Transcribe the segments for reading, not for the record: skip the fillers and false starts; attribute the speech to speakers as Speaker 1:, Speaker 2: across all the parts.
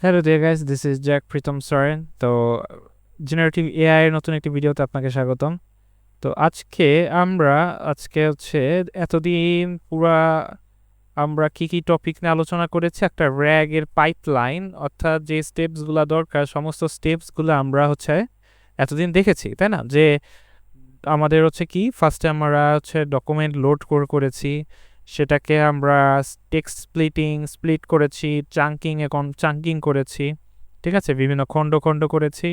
Speaker 1: Hello there guys, this is Jack Pritom Soren. তো generative AI এর নতুন একটি ভিডিওতে আপনাকে স্বাগতম। তো আজকে হচ্ছে এতদিন আমরা কি টপিক নিয়ে আলোচনা করেছি, একটা র্যাগ এর পাইপলাইন, অর্থাৎ যে স্টেপসগুলো দরকার সমস্ত স্টেপসগুলো আমরা হচ্ছে এতদিন দেখেছি, তাই না? যে আমাদের হচ্ছে কি ফার্স্টে আমরা হচ্ছে ডকুমেন্ট লোড করেছি, সেটাকে আমরা টেক্সট স্প্লিট করেছি, চাঙ্কিং করেছি, ঠিক আছে, বিভিন্ন খণ্ড করেছি।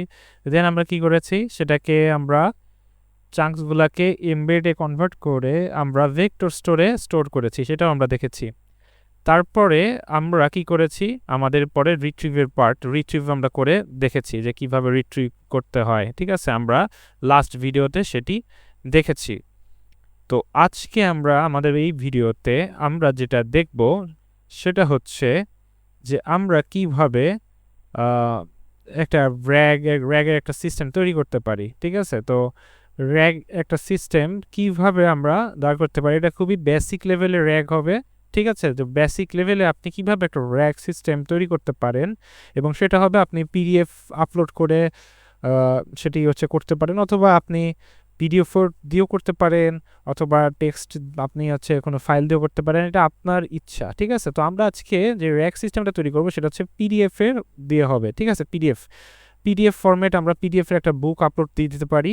Speaker 1: দেন আমরা কি করেছি, সেটাকে আমরা চাঙ্কসগুলোকে এমবেডে কনভার্ট করে আমরা ভেক্টর স্টোর করেছি, সেটাও আমরা দেখেছি। তারপরে আমরা কি করেছি, আমাদের পরে রিট্রিভ আমরা করে দেখেছি যে কিভাবে রিট্রিভ করতে হয়, ঠিক আছে, আমরা লাস্ট ভিডিওতে সেটি দেখেছি। তো আজকে আমরা আমাদের এই ভিডিওতে আমরা যেটা দেখব সেটা হচ্ছে যে আমরা কিভাবে একটা র্যাগের একটা সিস্টেম তৈরি করতে পারি, ঠিক আছে। তো র্যাগ একটা সিস্টেম কিভাবে আমরা দাঁড় করতে পারি, এটা খুবই বেসিক লেভেলের র্যাগ হবে, ঠিক আছে। তো বেসিক লেভেলে আপনি কিভাবে একটা র্যাগ সিস্টেম তৈরি করতে পারেন, এবং সেটা হবে আপনি পিডিএফ আপলোড করে সেটি হচ্ছে করতে পারেন, অথবা আপনি পিডিএফ দিয়েও করতে পারেন, অথবা টেক্সট আপনি হচ্ছে কোনো ফাইল দিয়েও করতে পারেন, এটা আপনার ইচ্ছা, ঠিক আছে। তো আমরা আজকে যে র্যাগ সিস্টেমটা তৈরি করবো সেটা হচ্ছে পিডিএফের দিয়ে হবে, ঠিক আছে। পিডিএফ ফরম্যাট, আমরা পিডিএফের একটা বুক আপলোড দিয়ে দিতে পারি,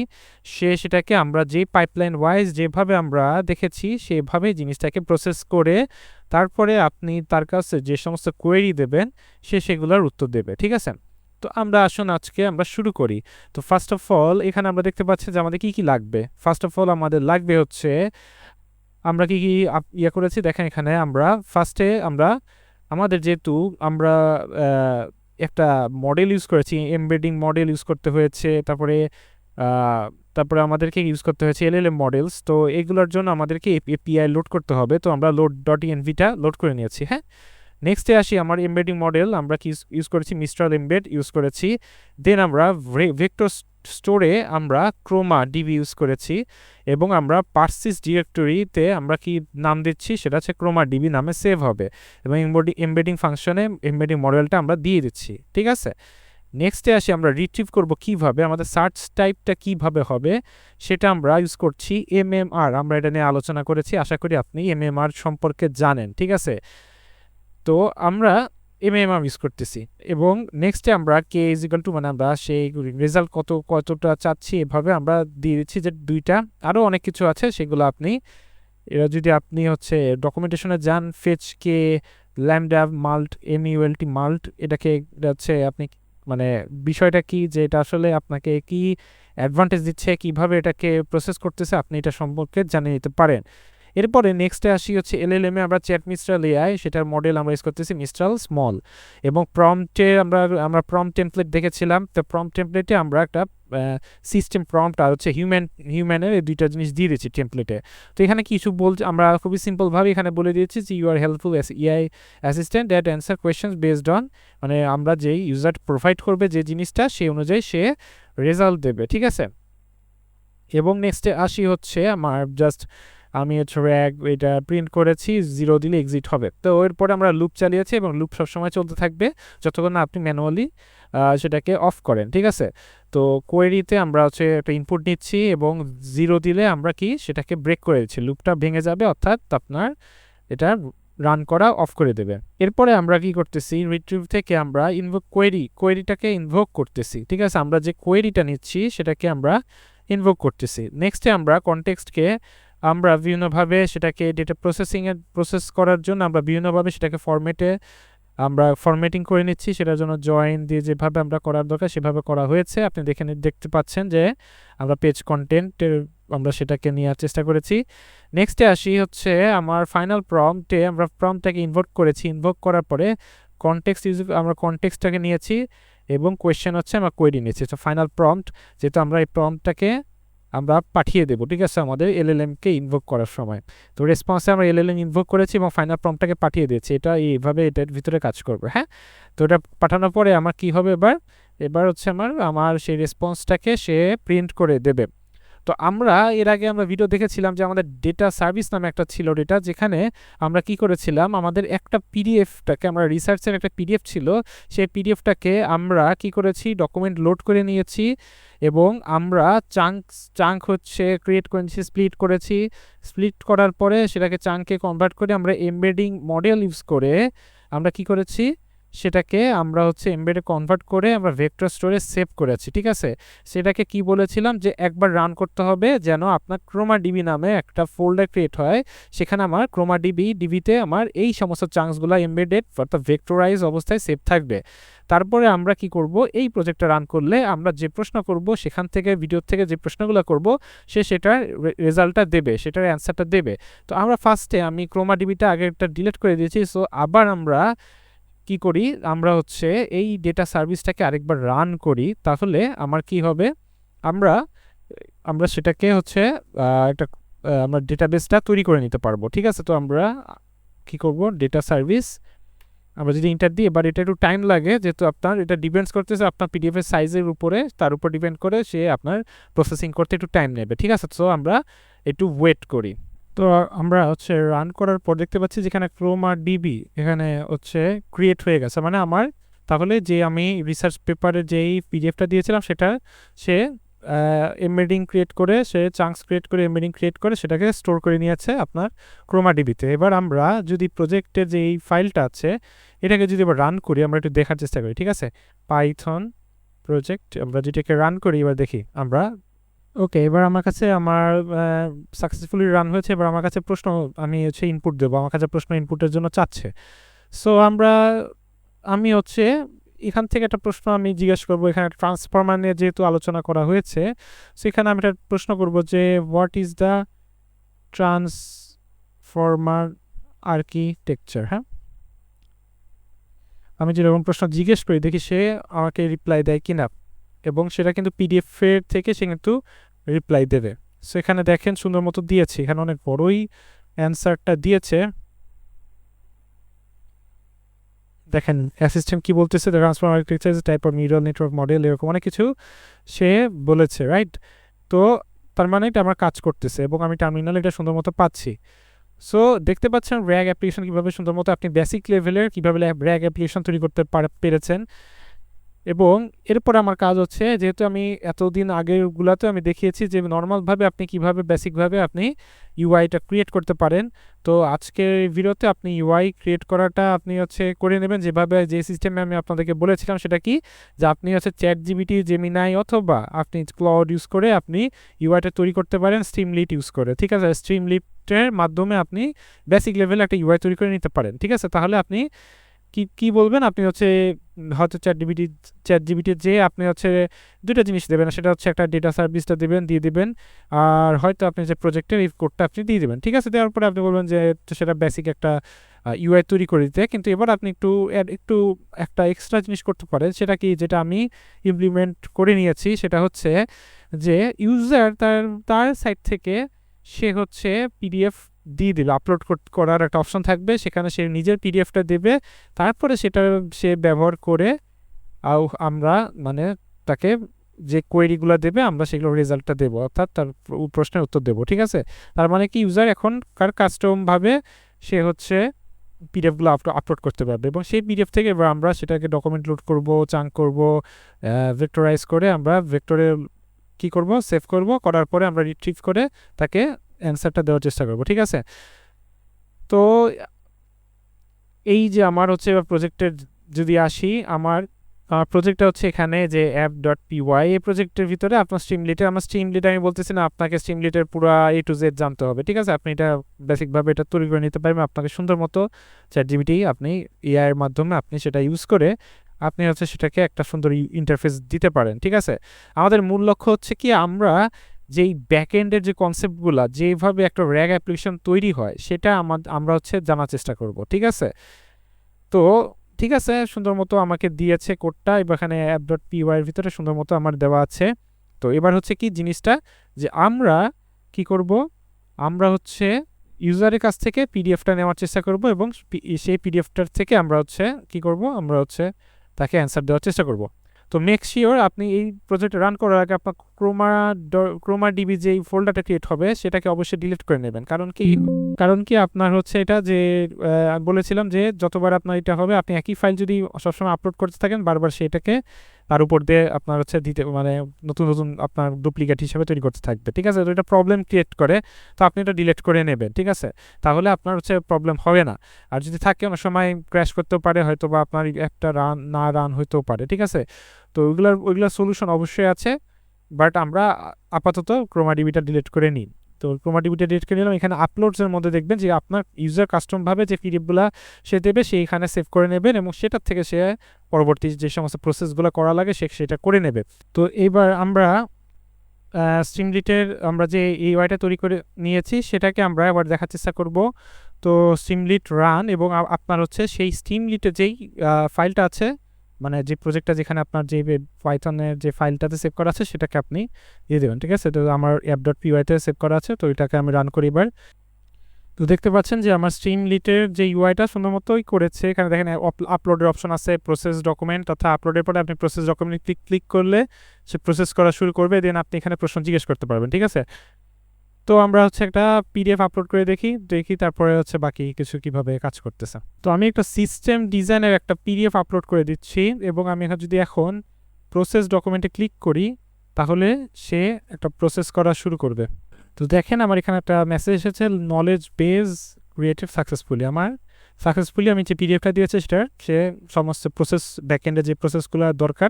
Speaker 1: সেটাকে আমরা যে পাইপলাইন ওয়াইজ যেভাবে আমরা দেখেছি সেভাবে জিনিসটাকে প্রসেস করে তারপরে আপনি তার কাছে যে সমস্ত কোয়েরি দেবেন সেগুলোর উত্তর দেবে, ঠিক আছে। তো আসুন আজকে আমরা শুরু করি। তো ফার্স্ট অফ অল এখানে আমরা দেখতে পাচ্ছি যে আমাদের কি লাগবে। ফার্স্ট অফ অল আমাদের লাগবে হচ্ছে আমরা কি করেছি দেখেন, এখানে আমরা ফার্স্টে আমাদের যেহেতু আমরা একটা মডেল ইউজ করেছি, এমবেডিং মডেল ইউজ করতে হয়েছে, তারপরে আমাদেরকে ইউজ করতে হয়েছে এলএলএম মডেলস। তো এগুলোর জন্য আমাদেরকে এপিআই লোড করতে হবে, তো আমরা লোড.envটা লোড করে নিয়েছি। হ্যাঁ, নেক্সটে আসি, আমার এমবেডিং মডেল আমরা কি ইউজ করেছি, মিস্ট্রাল এমবেড ইউজ করেছি। দেন আমরা ভেক্টর স্টোরে আমরা ক্রোমা ডিবি ইউজ করেছি, এবং আমরা পার্সিস ডিরেক্টরিতে আমরা কি নাম দিচ্ছি, সেটা হচ্ছে ক্রোমা ডিবি নামে সেভ হবে, এবং এমবেডিং ফাংশনে এমবেডিং মডেলটা আমরা দিয়ে দিচ্ছি, ঠিক আছে। নেক্সটে আসি, আমরা রিট্রিভ করব কিভাবে, আমাদের সার্চ টাইপটা কিভাবে হবে সেটা আমরা ইউজ করছি এমএমআর। আমরা এটা নিয়ে আলোচনা করেছি, আশা করি আপনি এমএমআর সম্পর্কে জানেন, ঠিক আছে। তো আমরা এমএমআর ইউজ করতেছি, এবং নেক্সটে আমরা কে ইজ ইকুয়াল টু, মানে আমরা সেই রেজাল্ট কতটা চাচ্ছি এভাবে আমরা দিয়ে দিচ্ছি, যে দুইটা আরও অনেক কিছু আছে সেগুলো এরা যদি আপনি হচ্ছে ডকুমেন্টেশনে যান, ফেচ কে ল্যামডা মাল্ট এমইউএলটি মাল্ট, এটা হচ্ছে আপনি মানে বিষয়টা কি, যে এটা আসলে আপনাকে কি অ্যাডভান্টেজ দিচ্ছে, কিভাবে এটাকে প্রসেস করতেছে, আপনি এটা সম্পর্কে জানিয়ে নিতে পারেন। এরপরে নেক্সটে আসি হচ্ছে এলএলএম এ আমরা চ্যাট মিস্ট্রাল এআই, সেটার মডেল আমরা ইউজ করতেছি মিস্ট্রাল স্মল, এবং প্রম্পটে আমরা প্রম্পট টেমপ্লেট দেখেছিলাম। তো প্রম্পট টেমপ্লেটে আমরা একটা সিস্টেম প্রম্পট আর হচ্ছে হিউম্যানের এই দুইটা জিনিস দিয়ে দিচ্ছি টেমপ্লেটে। তো এখানে কিছু আমরা খুবই সিম্পলভাবে এখানে বলে দিয়েছি যে you are helpful AI assistant that answer questions based on, মানে আমরা যেই ইউজার প্রোভাইড করবে যে জিনিসটা সেই অনুযায়ী সে রেজাল্ট দেবে, ঠিক আছে। এবং নেক্সটে আসি হচ্ছে আমি হচ্ছে র্যাগ এটা প্রিন্ট করেছি, 0 দিলে এক্সিট হবে। তো এরপরে আমরা লুপ চালিয়েছি, এবং লুপ সবসময় চলতে থাকবে যতক্ষণ না আপনি ম্যানুয়ালি সেটাকে অফ করেন, ঠিক আছে। তো কোয়েরিতে আমরা হচ্ছে একটা ইনপুট নিচ্ছি, এবং 0 দিলে আমরা কি সেটাকে ব্রেক করে দিচ্ছি, লুপটা ভেঙে যাবে, অর্থাৎ আপনার এটা রান করা অফ করে দেবে। এরপরে আমরা কি করতেছি, রিট্রিভ থেকে আমরা কোয়েরিটাকে ইনভোক করতেছি, ঠিক আছে। আমরা যে কোয়েরিটা নিচ্ছি সেটাকে আমরা ইনভোক করতেছি। নেক্সটে আমরা কনটেক্সটকে আমরা বিভিন্নভাবে সেটাকে ডেটা প্রসেস করার জন্য আমরা বিভিন্নভাবে সেটাকে ফরম্যাটিং করে নিচ্ছি, সেটার জন্য জয়েন দিয়ে যেভাবে আমরা করার দরকার সেভাবে করা হয়েছে। আপনি দেখতে পাচ্ছেন যে আমরা পেজ কন্টেন্টের আমরা সেটাকে নেওয়ার চেষ্টা করেছি। নেক্সটে আসি হচ্ছে আমার ফাইনাল প্রম্পটে আমরা প্রম্পটটাকে ইনভোক করেছি, ইনভোক করার পরে আমরা কনটেক্সটটাকে নিয়েছি, এবং কোয়েশ্চেন হচ্ছে আমরা কোয়েরি নিয়েছি। তো ফাইনাল প্রম্পট, যেহেতু আমরা এই প্রম্পটটাকে আমরা পাঠিয়ে দেবো, ঠিক আছে, আমাদের এলএলএমকে ইনভোক করার সময়। তো রেসপন্সে আমরা এলএলএম ইনভোক করেছি এবং ফাইনাল প্রম্পটটাকে পাঠিয়ে দিয়েছি, এটা এইভাবে এটার ভিতরে কাজ করবে। হ্যাঁ, তো এটা পাঠানোর পরে আমার কি হবে, এবার হচ্ছে আমার সেই রেসপন্সটাকে সে প্রিন্ট করে দেবে। তো আমরা এর আগে আমরা ভিডিও দেখেছিলাম যে আমাদের ডেটা সার্ভিস নামে একটা ছিল ডেটা, যেখানে আমরা কি করেছিলাম, আমাদের একটা পিডিএফটাকে, আমরা রিসার্চের একটা পিডিএফ ছিল, সেই পিডিএফটাকে আমরা কি করেছি, ডকুমেন্ট লোড করে নিয়েছি এবং আমরা চাঙ্ক হচ্ছে ক্রিয়েট করেছি, স্প্লিট করার পরে সেটাকে চাঙ্কে কনভার্ট করে আমরা এমবেডিং মডেল ইউজ করে আমরা কি করেছি, সেটাকে আমরা হচ্ছে এমবেডে কনভার্ট করে আমরা ভেক্টর স্টোরে সেভ করেছি। ঠিক আছে, সেটাকে কি বলেছিলাম যে একবার রান করতে হবে যেন আপনার ক্রোমাডিবি নামে একটা ফোল্ডার ক্রিয়েট হয়, সেখানে আমার ক্রোমাডিবিতে আমার এই সমস্ত চাঙ্কসগুলো এমবেডেড অর্থাৎ ভেক্টরাইজ অবস্থায় সেভ থাকবে। তারপরে আমরা কি করব, এই প্রজেক্টটা রান করলে আমরা যে প্রশ্ন করব সেখান থেকে ভিডিও থেকে যে প্রশ্নগুলো করব সেটার রেজাল্টটা দেবে, সেটার অ্যান্সারটা দেবে। তো আমরা ফার্স্টে আমি ক্রোমাডিবিটা আগে একটা ডিলিট করে দিয়েছি। সো আবার আমরা কি করি, আমরা হচ্ছে এই ডেটা সার্ভিসটাকে আরেকবার রান করি, তাহলে আমার কি হবে, আমরা সেটাকে হচ্ছে একটা আমরা ডেটাবেসটা তৈরি করে নিতে পারবো। ঠিক আছে, তো আমরা কি করব, ডেটা সার্ভিস আমরা যদি ইন্টার দিই, এবার এটা একটু টাইম লাগে, যেহেতু আপনার এটা ডিপেন্ডস করতেছে আপনার পিডিএফ এর সাইজের উপরে, তার উপর ডিপেন্ড করে সে আপনার প্রসেসিং করতে একটু টাইম নেবে। ঠিক আছে, তো আমরা একটু ওয়েট করি। তো আমরা হচ্ছে রান করার পর দেখতে পাচ্ছি যেখানে ক্রোমাডিবি এখানে হচ্ছে ক্রিয়েট হয়ে গেছে, মানে আমার তাহলে যে আমি রিসার্চ পেপারে যেই পিডিএফটা দিয়েছিলাম সেটা সে এমবেডিং ক্রিয়েট করে, সে চাঙ্কস ক্রিয়েট করে এমবেডিং ক্রিয়েট করে সেটাকে স্টোর করে নিয়েছে আপনার ক্রোমাডিবিতে। এবার আমরা যদি প্রজেক্টের যে এই ফাইলটা আছে এটাকে যদি এবার রান করি, আমরা একটু দেখার চেষ্টা করি। ঠিক আছে, পাইথন প্রজেক্ট আমরা যেটাকে রান করি, এবার দেখি আমরা ওকে, এবার আমার কাছে আমার সাকসেসফুলি রান হয়েছে। এবার আমার কাছে প্রশ্ন, আমি হচ্ছে ইনপুট দেবো, আমার কাছে প্রশ্ন ইনপুটের জন্য চাচ্ছে। সো আমি হচ্ছে এখান থেকে একটা প্রশ্ন আমি জিজ্ঞেস করবো, এখানে ট্রান্সফরমার নিয়ে যেহেতু আলোচনা করা হয়েছে, সো এখানে আমি একটা প্রশ্ন করবো যে what is the transformer architecture. হ্যাঁ, আমি যেরকম প্রশ্ন জিজ্ঞেস করি দেখি সে আমাকে রিপ্লাই দেয় কিনা, এবং সেটা কিন্তু পিডিএফের থেকে সে কিন্তু রিপ্লাই দেবে। সো এখানে দেখেন সুন্দর মতো দিয়েছে, এখানে অনেক বড়ই অ্যান্সারটা দিয়েছে। দেখেন অ্যাসিস্ট্যান্ট কি বলতেছে, the transformer architecture is type of neural network model, এরকম অনেক কিছু সে বলেছে, রাইট। তো তার মানে এটা আমার কাজ করতেছে এবং আমি টার্মিনাল এটা সুন্দর মতো পাচ্ছি। সো দেখতে পাচ্ছেন র্যাগ অ্যাপ্লিকেশন কীভাবে সুন্দর মতো আপনি বেসিক লেভেলের কীভাবে র্যাগ অ্যাপ্লিকেশন তৈরি করতে পেরেছেন। এবং এরপর আমার কাজ হচ্ছে, যেহেতু আমি এতদিন আগেরগুলোতে আমি দেখিয়েছি যে নর্মালভাবে আপনি কিভাবে বেসিকভাবে আপনি ইউআইটা ক্রিয়েট করতে পারেন, তো আজকের ভিডিওতে আপনি ইউআই ক্রিয়েট করাটা আপনি হচ্ছে করে নেবেন যেভাবে, যে সিস্টেমে আমি আপনাদেরকে বলেছিলাম। সেটা কি, যে আপনি হচ্ছে চ্যাটজিপিটি, জেমিনাই অথবা আপনি ক্লাউড ইউজ করে আপনি ইউআইটা তৈরি করতে পারেন স্ট্রিমলিট ইউজ করে। ঠিক আছে, স্ট্রিমলিটের মাধ্যমে আপনি বেসিক লেভেলে একটা ইউআই তৈরি করে নিতে পারেন। ঠিক আছে, তাহলে আপনি কি বলবেন, আপনি হচ্ছে হয়তো চ্যাটজিপিটির যে আপনি হচ্ছে দুটো জিনিস দেবেন, সেটা হচ্ছে একটা ডেটা সার্ভিসটা দিয়ে দিবেন, আর হয়তো আপনি যে প্রজেক্টের এই কোডটা আপনি দিয়ে দেবেন। ঠিক আছে, দেওয়ার পরে আপনি বলবেন যে সেটা বেসিক একটা ইউআই তৈরি করে দিতে। কিন্তু এবার আপনি একটু একটা এক্সট্রা জিনিস করতে পারেন, সেটা কি, যেটা আমি ইমপ্লিমেন্ট করে নিয়েছি, সেটা হচ্ছে যে ইউজার তার সাইট থেকে সে হচ্ছে পিডিএফ দিয়ে দিল, আপলোড করার একটা অপশন থাকবে, সেখানে সে নিজের পিডিএফটা দেবে, তারপরে সেটা সে ব্যবহার করে আমরা মানে তাকে যে কোয়েরিগুলো দেবে আমরা সেগুলো রেজাল্টটা দেবো, অর্থাৎ তার প্রশ্নের উত্তর দেবো। ঠিক আছে, তার মানে কি ইউজার এখনকার কাস্টমভাবে সে হচ্ছে পিডিএফগুলো আপলোড করতে পারবে, এবং সেই পিডিএফ থেকে এবার আমরা সেটাকে ডকুমেন্ট লোড করব, চাঙ্ক করব, ভেক্টরাইজ করে আমরা ভেক্টরে কি করব, সেভ করব, করার পরে আমরা রিট্রিভ করে তাকে অ্যান্সারটা দেওয়ার চেষ্টা করব। ঠিক আছে, তো এই যে আমার হচ্ছে প্রজেক্টের যদি আসি, আমার প্রজেক্টটা হচ্ছে এখানে যে app.py, এই প্রজেক্টের ভিতরে আপনার স্ট্রিমলিট আমি বলতেছি না আপনাকে স্ট্রিমলিটের পুরো A to Z জানতে হবে। ঠিক আছে, আপনি এটা বেসিকভাবে এটা তৈরি করে নিতে পারবেন, আপনাকে সুন্দর মতো চ্যাটজিপিটি আপনি এআই এর মাধ্যমে আপনি সেটা ইউজ করে আপনি হচ্ছে সেটাকে একটা সুন্দর ইন্টারফেস দিতে পারেন। ঠিক আছে, আমাদের মূল লক্ষ্য হচ্ছে কি, আমরা যেই ব্যাকএন্ডের যে কনসেপ্টগুলো, যেভাবে একটা র্যাগ অ্যাপ্লিকেশন তৈরি হয় সেটা আমরা হচ্ছে জানার চেষ্টা করব। ঠিক আছে, তো ঠিক আছে, সুন্দর মতো আমাকে দিয়েছে কোডটা, এবার এখানে app.py এর ভিতরে সুন্দর মতো আমার দেওয়া আছে। তো এবার হচ্ছে কি জিনিসটা, যে আমরা কি করব, আমরা হচ্ছে ইউজারের কাছ থেকে পিডিএফটা নেওয়ার চেষ্টা করব, এবং সেই পিডিএফটার থেকে আমরা হচ্ছে কি করব, আমরা হচ্ছে তাকে অ্যান্সার দেওয়ার চেষ্টা করব। তো তো মেক শিওর আপনি এই প্রজেক্ট রান করার আগে আপনার ক্রোমা ডিবি যেই ফোল্ডারটা ক্রিয়েট হবে সেটাকে অবশ্যই ডিলিট করে নেবেন। কারণ কি আপনার হচ্ছে এটা যে আমি বলেছিলাম যে যতবার আপনার এটা হবে আপনি একই ফাইল যদি সবসময় আপলোড করতে থাকেন বারবার সেটাকে তার উপর দিয়ে আপনার হচ্ছে দিতে মানে নতুন নতুন আপনার ডুপ্লিকেট হিসেবে তৈরি করতে থাকবে, ঠিক আছে। তো এটা প্রবলেম ক্রিয়েট করে, তো আপনি এটা ডিলিট করে নেবেন, ঠিক আছে। তাহলে আপনার হচ্ছে প্রবলেম হবে না। আর যদি থাকে অনেক সময় ক্র্যাশ করতেও পারে, হয়তো বা আপনার একটা রান হইতেও পারে, ঠিক আছে। তো ওইগুলোর সলিউশন অবশ্যই আছে, বাট আমরা আপাতত ক্রোমা ডিবিটা ডিলিট করে নিই। তো ক্রোমা ডিবিটা ডিলিট করে নিলাম। এখানে আপলোডসের মধ্যে দেখবেন যে আপনার ইউজার কাস্টমভাবে যে পিডিএফগুলো সে দেবে সে এখানে সেভ করে নেবেন এবং সেটার থেকে সে পরবর্তী যে সমস্ত প্রসেসগুলো করা লাগে সেটা করে নেবে। তো এইবার আমরা স্ট্রিমলিটের আমরা যে ইউআইটা তৈরি করে নিয়েছি সেটাকে আমরা এবার দেখার চেষ্টা করব। তো স্ট্রিমলিট রান এবং আপনার হচ্ছে সেই স্ট্রিমলিটের যেই ফাইলটা আছে, মানে যে প্রজেক্টটা যেখানে আপনার যে পাইথনের যে ফাইলটাতে সেভ করা আছে সেটাকে আপনি দিয়ে দেবেন, ঠিক আছে। তো আমার app.py-তে সেভ করা আছে, তো এটাকে আমি রান করি এবার। তো দেখতে পাচ্ছেন যে আমার স্ট্রিমলিটের যে ইউআইটা সুন্দর মতোই করেছে। এখানে দেখেন আপলোডের অপশন আছে, প্রসেস ডকুমেন্ট, অর্থাৎ আপলোডের পরে আপনি প্রসেস ডকুমেন্ট ক্লিক করলে সে প্রসেস করা শুরু করবে, দেন আপনি এখানে প্রশ্ন জিজ্ঞেস করতে পারবেন, ঠিক আছে। তো আমরা হচ্ছে একটা পিডিএফ আপলোড করে দেখি তারপরে হচ্ছে বাকি কিছু কিভাবে কাজ করতেছে। তো আমি একটা সিস্টেম ডিজাইনের একটা পিডিএফ আপলোড করে দিচ্ছি এবং আমি যদি এখন প্রসেস ডকুমেন্টে ক্লিক করি তাহলে সে একটা প্রসেস করা শুরু করবে। তো দেখেন আমার এখানে একটা মেসেজ এসেছে, নলেজ বেস ক্রিয়েটেড সাকসেসফুলি। আমার সাকসেসফুলি আমি যে পিডিএফটা দিয়েছি সে সমস্ত প্রসেস ব্যাকএন্ডে যে প্রসেসগুলো দরকার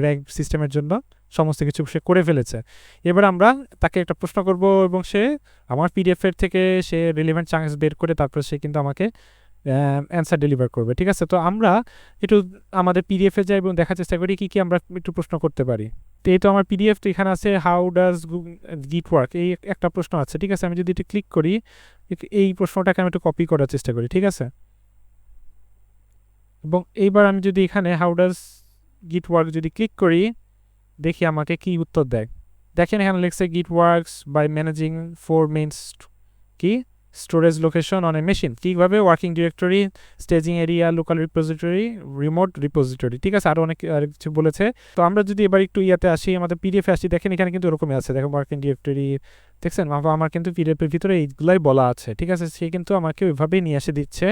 Speaker 1: র্যাগ সিস্টেমের জন্য সমস্ত কিছু সে করে ফেলেছে। এবার আমরা তাকে একটা প্রশ্ন করব এবং সে আমার পিডিএফের থেকে সে রিলেভেন্ট চাঙ্কস বের করে তারপর সে কিন্তু আমাকে অ্যান্সার ডেলিভার করবে, ঠিক আছে। তো আমরা একটু আমাদের পিডিএফে যাই এবং দেখার চেষ্টা করি কী আমরা একটু প্রশ্ন করতে পারি। তো এই তো আমার পিডিএফ, তো এখানে আছে হাউ ডাজ গিট ওয়ার্ক, এই একটা প্রশ্ন আছে, ঠিক আছে। আমি যদি এটা ক্লিক করি এই প্রশ্নটাকে আমি একটু কপি করার চেষ্টা করি, ঠিক আছে। এবং এইবার আমি যদি এখানে হাউ ডাজ গিট ওয়ার্ক যদি ক্লিক করি দেখি আমাকে কি উত্তর দেয়। দেখেন এখানে লিখছে Git works by managing 4 main storage location on a machine, কীভাবে working directory, staging area, local repository, remote repository, ঠিক আছে। আরও অনেক কিছু বলেছে। তো আমরা যদি এবার একটু ইয়াতে আসি, আমাদের পিডিএফে আসি, দেখেন এখানে কিন্তু এরকমই আছে, দেখেন ওয়ার্কিং ডিরেক্টরি, দেখছেন আমার কিন্তু পিডিএফের ভিতরে এইগুলাই বলা আছে, ঠিক আছে। সে কিন্তু আমাকে ওইভাবেই নিয়ে এসে দিচ্ছে,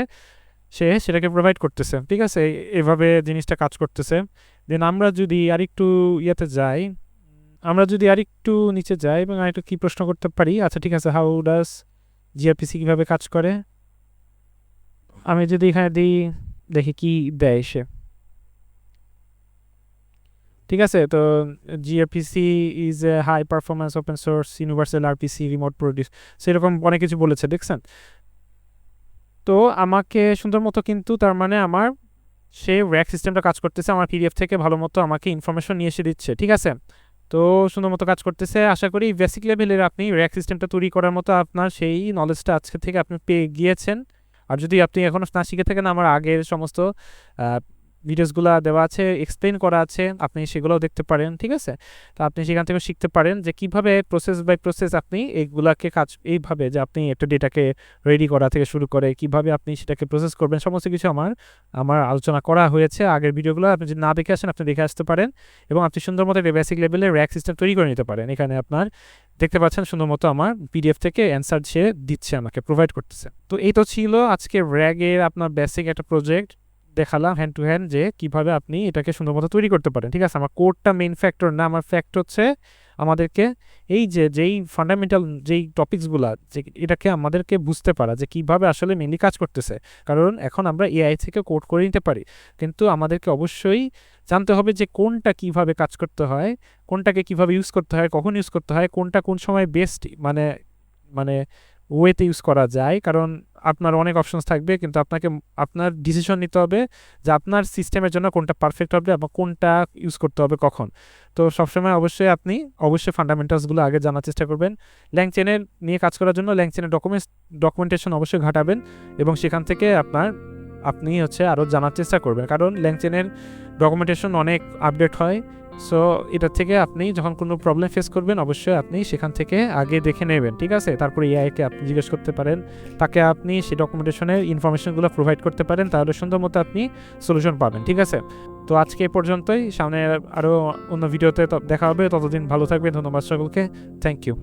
Speaker 1: সে সেটাকে প্রোভাইড করতেছে, ঠিক আছে। এভাবে জিনিসটা কাজ করতেছে। দেন আমরা যদি আরেকটু ইয়েতে যাই, আমরা যদি আরেকটু নিচে যাই এবং আরেকটু কী প্রশ্ন করতে পারি, আচ্ছা ঠিক আছে, হাউ ডাজ জিআরপিসি কীভাবে কাজ করে, আমি যদি এখানে দিই দেখি কি দেয় সে, ঠিক আছে। তো gRPC is a high performance open source universal RPC remote produce, সেরকম অনেক কিছু বলেছে, দেখছেন। তো আমাকে সুন্দর মতো কিন্তু তার মানে আমার সে র্যাক সিস্টেমটা কাজ করতেছে, আমার পিডিএফ থেকে ভালো মতো আমাকে ইনফরমেশন নিয়ে এসে দিচ্ছে, ঠিক আছে। তো সুন্দর মতো কাজ করতেছে। আশা করি বেসিক লেভেলের আপনি র্যাক সিস্টেমটা তৈরি করার মতো আপনার সেই নলেজটা আজকে থেকে আপনি পেয়ে গিয়েছেন। আর যদি আপনি এখনও না শিখে থাকেন, আমার আগের সমস্ত ভিডিওসগুলো দেওয়া আছে, এক্সপ্লেন করা আছে, আপনি সেগুলোও দেখতে পারেন, ঠিক আছে। তো আপনি সেখান থেকে শিখতে পারেন যে কীভাবে প্রসেস বাই প্রসেস আপনি এইগুলাকে কাজ এইভাবে যে আপনি একটা ডেটাকে রেডি করা থেকে শুরু করে কীভাবে আপনি সেটাকে প্রসেস করবেন, সমস্ত কিছু আমার আলোচনা করা হয়েছে আগের ভিডিওগুলো। আপনি যদি না দেখে আসেন আপনি দেখে আসতে পারেন এবং আপনি সুন্দর মতো বেসিক লেভেলের র্যাক সিস্টেম তৈরি করে নিতে পারেন। এখানে আপনার দেখতে পাচ্ছেন সুন্দর মতো আমার পিডিএফ থেকে অ্যান্সার সে দিচ্ছে, আমাকে প্রোভাইড করতেছে। তো এই তো ছিল আজকে র্যাগের আপনার বেসিক একটা প্রজেক্ট দেখালাম হ্যান্ড টু হ্যান্ড যে কীভাবে আপনি এটাকে সুন্দর মতো তৈরি করতে পারেন, ঠিক আছে। আমার কোডটা মেইন ফ্যাক্টর না, আমার ফ্যাক্ট হচ্ছে আমাদেরকে এই যেই ফান্ডামেন্টাল যেই টপিকসগুলো যে এটাকে আমাদেরকে বুঝতে পারা যে কীভাবে আসলে মেইনলি কাজ করতেছে। কারণ এখন আমরা এআই থেকে কোড করে নিতে পারি, কিন্তু আমাদেরকে অবশ্যই জানতে হবে যে কোনটা কীভাবে কাজ করতে হয়, কোনটাকে কীভাবে ইউজ করতে হয়, কখন ইউজ করতে হয়, কোনটা কোন সময় বেস্ট মানে ওয়েতে ইউজ করা যায়। কারণ আপনার অনেক অপশনস থাকবে, কিন্তু আপনার ডিসিশন নিতে হবে যে আপনার সিস্টেমের জন্য কোনটা পারফেক্ট হবে এবং কোনটা ইউজ করতে হবে কখন। তো সবসময় অবশ্যই ফান্ডামেন্টালসগুলো আগে জানার চেষ্টা করবেন। ল্যাংচেনের নিয়ে কাজ করার জন্য ল্যাংচেনের ডকুমেন্টেশন অবশ্যই ঘাটাবেন এবং সেখান থেকে আপনি হচ্ছে আরও জানার চেষ্টা করবেন, কারণ ল্যাংচেনের ডকুমেন্টেশন অনেক আপডেট হয় সো এটা থেকে আপনি যখন কোনো প্রবলেম ফেস করবেন অবশ্যই আপনি সেখান থেকে আগে দেখে নেবেন, ঠিক আছে? তারপরে এআইকে আপনি জিজ্ঞেস করতে পারেন, তাকে আপনি সেই ডকুমেন্টেশনের ইনফরমেশনগুলো প্রোভাইড করতে পারেন, তাহলে সুন্দর মতো আপনি সলিউশন পাবেন, ঠিক আছে? তো আজকে এ পর্যন্তই, সামনে আরও অন্য ভিডিওতে দেখা হবে, ততদিন ভালো থাকবেন, ধন্যবাদ সকলকে, থ্যাংক ইউ।